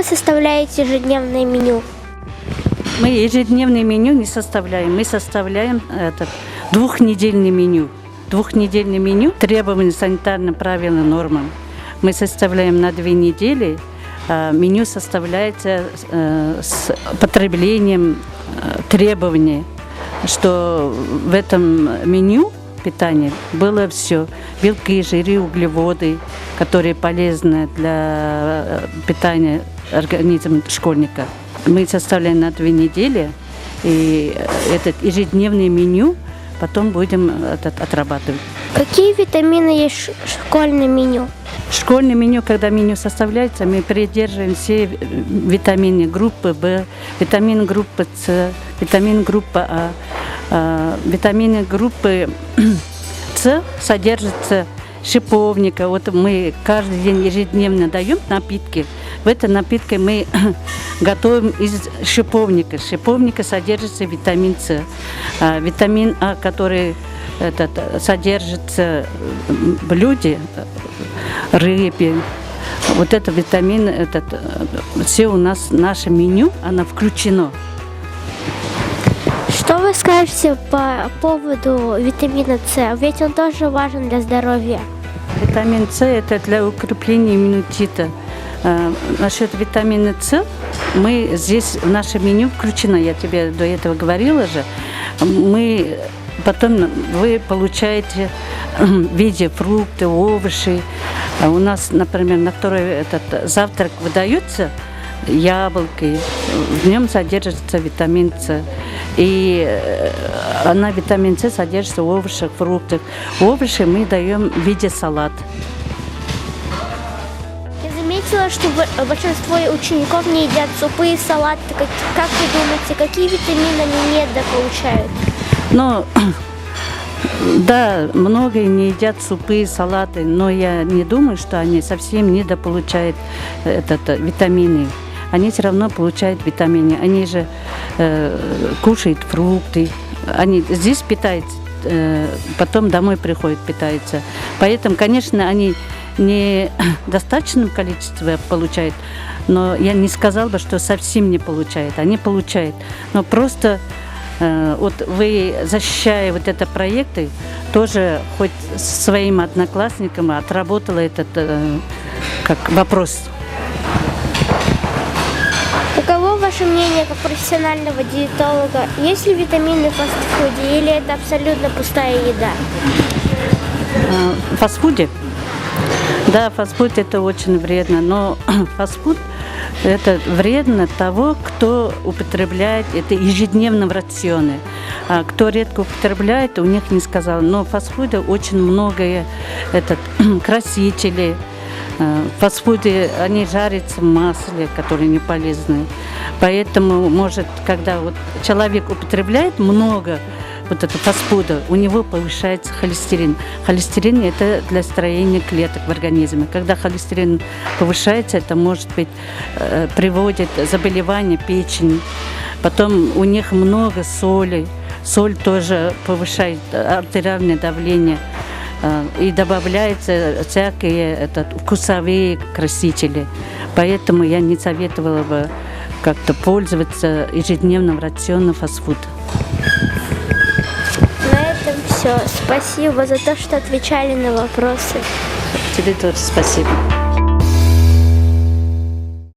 составляете ежедневное меню? Мы ежедневное меню не составляем. Мы составляем двухнедельное меню. Двухнедельное меню требований санитарным правилам, нормам. Мы составляем на 2 недели. Меню составляется с потреблением требований, что в этом меню питания было все. Белки, жиры, углеводы, которые полезны для питания организма школьника. Мы составляем на 2 недели, и это ежедневное меню потом будем отрабатывать. Какие витамины есть в школьном меню? Школьное меню, когда меню составляется, мы придерживаем все витамины группы В, витамины группы С, витамин группы А. Витамины группы С содержатся шиповника. Вот мы каждый день ежедневно даем напитки. В этой напитке мы готовим из шиповника. Шиповника содержится витамин С. Витамин А, который содержится в блюде, рыбе. Вот это витамин, все у нас, наше меню, оно включено. Что вы скажете по поводу витамина С? Ведь он тоже важен для здоровья. Витамин С – это для укрепления иммунитета. Насчет витамина С, мы здесь в наше меню включено, я тебе до этого говорила же, потом вы получаете в виде фрукты, овощи. У нас, например, на второй завтрак выдается яблоки, в нем содержится витамин С. И витамин С содержится в овощах, фруктах. Овощи мы даем в виде салат. Я заметила, что большинство учеников не едят супы и салаты. Как вы думаете, какие витамины они недополучают? Да, многие не едят супы и салаты, но я не думаю, что они совсем недополучают витамины. Они все равно получают витамины. Они же кушают фрукты. Они здесь питаются, потом домой приходят, питаются. Поэтому, конечно, они не в достаточном количестве получают, но я не сказала бы, что совсем не получают. Они получают. Но просто вот вы, защищая вот это проекты, тоже хоть своим одноклассникам отработала этот как вопрос. Каково ваше мнение как профессионального диетолога? Есть ли витамины в фастфуде или это абсолютно пустая еда? В фастфуде? Да, фастфуд это очень вредно, но фастфуд это вредно того, кто употребляет это ежедневно в рационе. А кто редко употребляет, у них не сказала. Но в фастфуде очень многое красители. В фастфуде они жарятся в масле, которые не полезны. Поэтому, может, когда вот человек употребляет много вот этого фастфуда, у него повышается холестерин. Холестерин – это для строения клеток в организме. Когда холестерин повышается, это может быть приводит к заболеванию печени. Потом у них много соли. Соль тоже повышает артериальное давление. И добавляются всякие вкусовые красители. Поэтому я не советовала бы как-то пользоваться ежедневным рационом фастфуд. На этом все. Спасибо за то, что отвечали на вопросы. Тебе тоже спасибо.